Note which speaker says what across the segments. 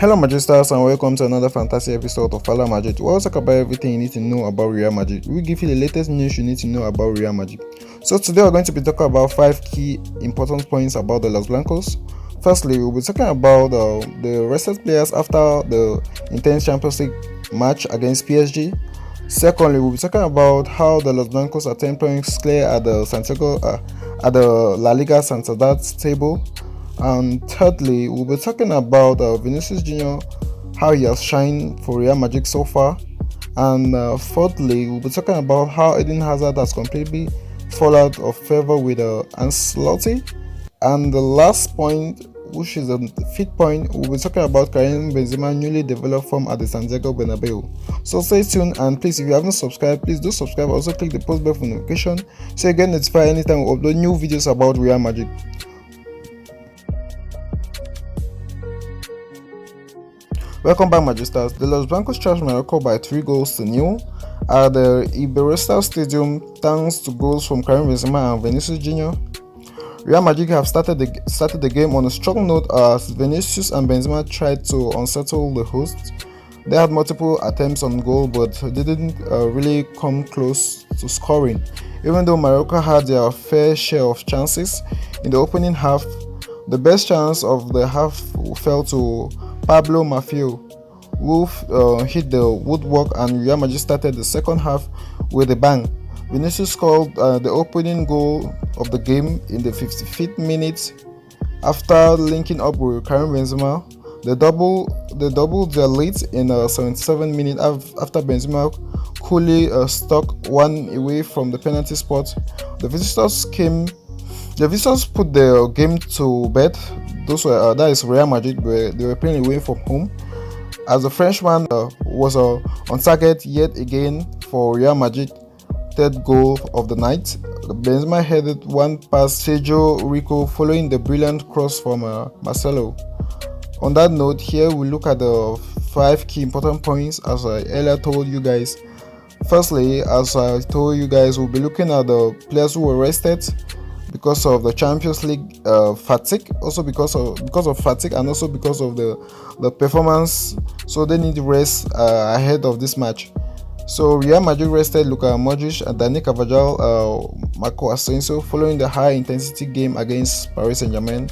Speaker 1: Hello, Magistas, and welcome to another fantastic episode of Realmadrid. We'll talk about everything you need to know about Real Madrid. We'll give you the latest news you need to know about Real Madrid. So, today we're going to be talking about 5 key important points about the Los Blancos. Firstly, we'll be talking about the rested players after the intense Champions League match against PSG. Secondly, we'll be talking about how the Los Blancos are 10 points clear at the La Liga Santander table. And thirdly, we'll be talking about Vinicius Jr., how he has shined for Real Madrid so far. And fourthly, we'll be talking about how Eden Hazard has completely fallen out of favor with Ancelotti. And the last point, which is the fifth point, we'll be talking about Karim Benzema's newly developed form at the Santiago Bernabeu. So stay tuned, and please, if you haven't subscribed, please do subscribe. Also click the post bell for notification so you get notified anytime we upload new videos about Real Madrid. Welcome back, Magistas. The Los Blancos charged Morocco by 3-0 at the Iberostar Stadium thanks to goals from Karim Benzema and Vinicius Jr. Real Madrid have started the game on a strong note as Vinicius and Benzema tried to unsettle the hosts. They had multiple attempts on goal but didn't really come close to scoring. Even though Morocco had their fair share of chances in the opening half, the best chance of the half fell to Pablo Maffeo, who hit the woodwork, and Real Madrid started the second half with a bang. Vinicius scored the opening goal of the game in the 55th minute after linking up with Karim Benzema. They doubled their lead in 77 minutes after Benzema coolly stuck one away from the penalty spot. The visitors put the game to bed. That is Real Madrid, where they were playing away from home, as the Frenchman was on target yet again for Real Madrid. Third goal of the night. Benzema headed one past Sergio Rico following the brilliant cross from Marcelo. On that note, here we look at the 5 key important points as I earlier told you guys. Firstly, as I told you guys, we'll be looking at the players who were rested because of the Champions League fatigue, also because of fatigue, and also because of the performance. So they need rest ahead of this match. So Real Madrid rested Luka Modric and Dani Carvajal, Marco Asensio following the high intensity game against Paris Saint-Germain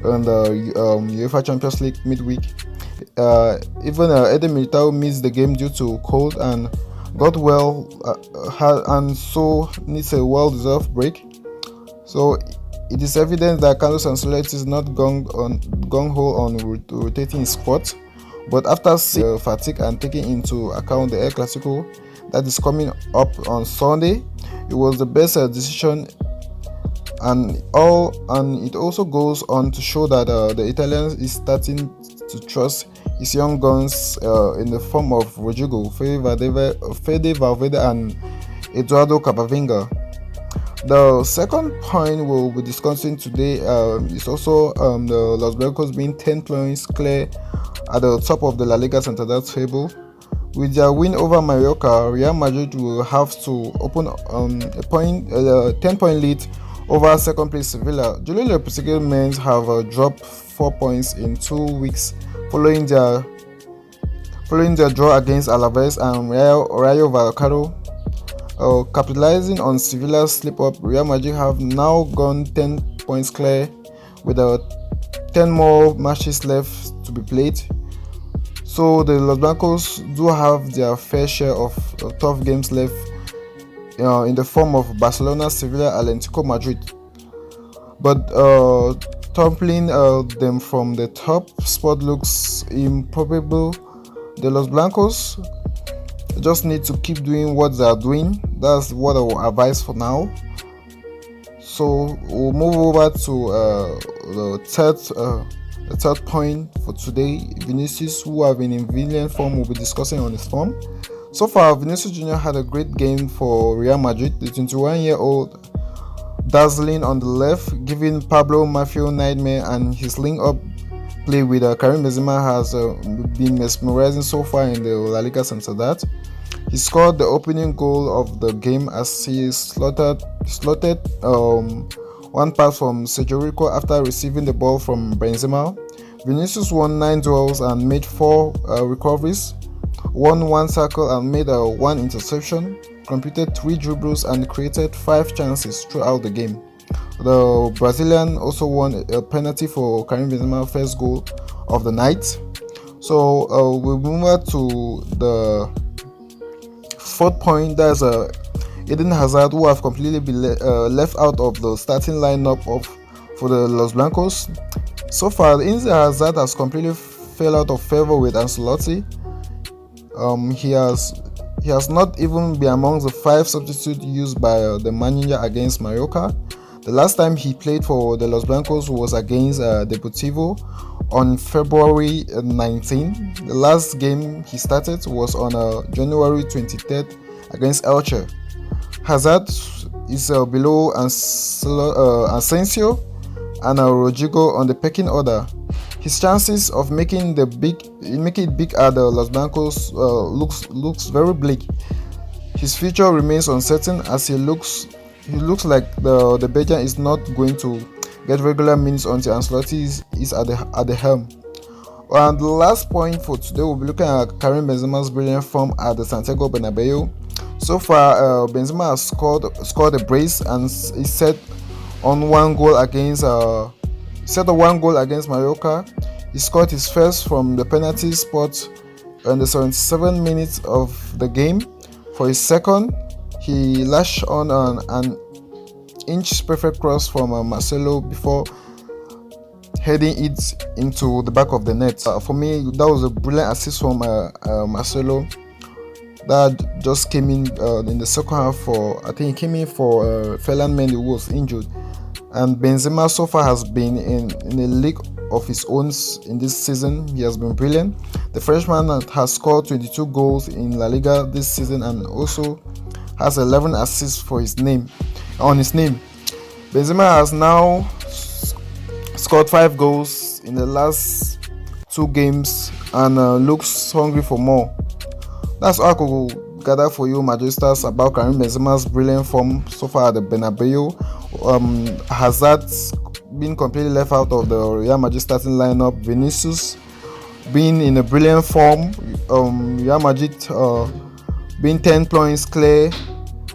Speaker 1: in the UEFA Champions League midweek. Even Eden Militao missed the game due to cold and got well, and so needs a well-deserved break. So it is evident that Carlos Ancelotti is not gung-ho on rotating his squad, but after seeing fatigue and taking into account the El Clasico that is coming up on Sunday, it was the best decision. And it also goes on to show that the Italian is starting to trust his young guns in the form of Rodrigo, Fede Valverde, and Eduardo Camavinga. The second point we'll be discussing today is also the Los Blancos being 10 points clear at the top of the La Liga Santander table. With their win over Mallorca, Real Madrid will have to open a 10-point lead over second place Sevilla. Julian Lopetegui men have dropped 4 points in 2 weeks following their draw against Alaves and Rayo Vallecano. Capitalizing on Sevilla's slip-up, Real Madrid have now gone 10 points clear with 10 more matches left to be played. So the Los Blancos do have their fair share of tough games left in the form of Barcelona, Sevilla, Atlético Madrid. But toppling them from the top spot looks improbable. The Los Blancos just need to keep doing what they are doing. That's what I will advise for now. So we'll move over to the third point for today. Vinicius, who have been in brilliant form, will be discussing on his form. So far, Vinicius Jr. had a great game for Real Madrid. The 21-year-old dazzling on the left, giving Pablo Maffeo nightmare, and his link-up play with Karim Benzema has been mesmerizing so far in the La Liga Santander. He scored the opening goal of the game as he slotted one pass from Sergio Rico after receiving the ball from Benzema. Vinicius won 9 duels and made 4 recoveries, won 1 tackle and made 1 interception, completed 3 dribbles and created 5 chances throughout the game. The Brazilian also won a penalty for Karim Benzema's first goal of the night. So we move on to the fourth point. That's Eden Hazard, who have completely been left out of the starting lineup for the Los Blancos. So far, Eden Hazard has completely fell out of favor with Ancelotti. He has not even been among the 5 substitutes used by the manager against Mallorca. The last time he played for the Los Blancos was against Deportivo on February 19. The last game he started was on January 23rd against Elche. Hazard is below Asensio and Rodrigo on the pecking order. His chances of making it big at the Los Blancos looks very bleak. His future remains uncertain as he looks like the Belgian is not going to get regular minutes until Ancelotti is at the helm. And the last point for today, we'll be looking at Karim Benzema's brilliant form at the Santiago Bernabeu. So far, Benzema has scored a brace and is set on one goal against Mallorca. He scored his first from the penalty spot in the 77 minutes of the game. For his second, he lashed on an inch perfect cross from Marcelo before heading it into the back of the net. For me, that was a brilliant assist from Marcelo. That just came in the second half I think he came in for Ferland Mendy, who was injured. And Benzema so far has been in a league of his own in this season. He has been brilliant. The Frenchman has scored 22 goals in La Liga this season and also has 11 assists on his name. Benzema has now scored 5 goals in the last 2 games and looks hungry for more. That's all I could gather for you, Majestas, about Karim Benzema's brilliant form so far at the Bernabeu. Hazard's been completely left out of the Real Madrid starting lineup. Vinicius being in a brilliant form. Real Madrid being 10 points clear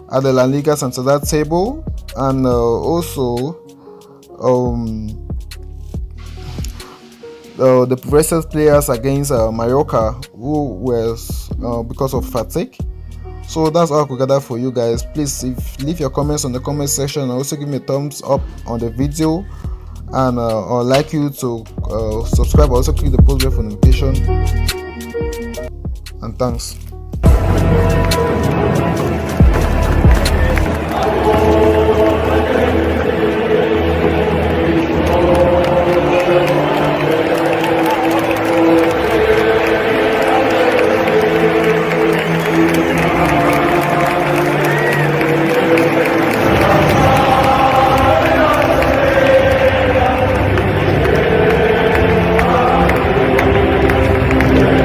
Speaker 1: at the La Liga Santander table, and also the progressive players against Mallorca, who was because of fatigue. So that's all I could gather for you guys. Please leave your comments on the comment section and also give me a thumbs up on the video, and I'd like you to subscribe. Also click the post bell for notification, and thanks.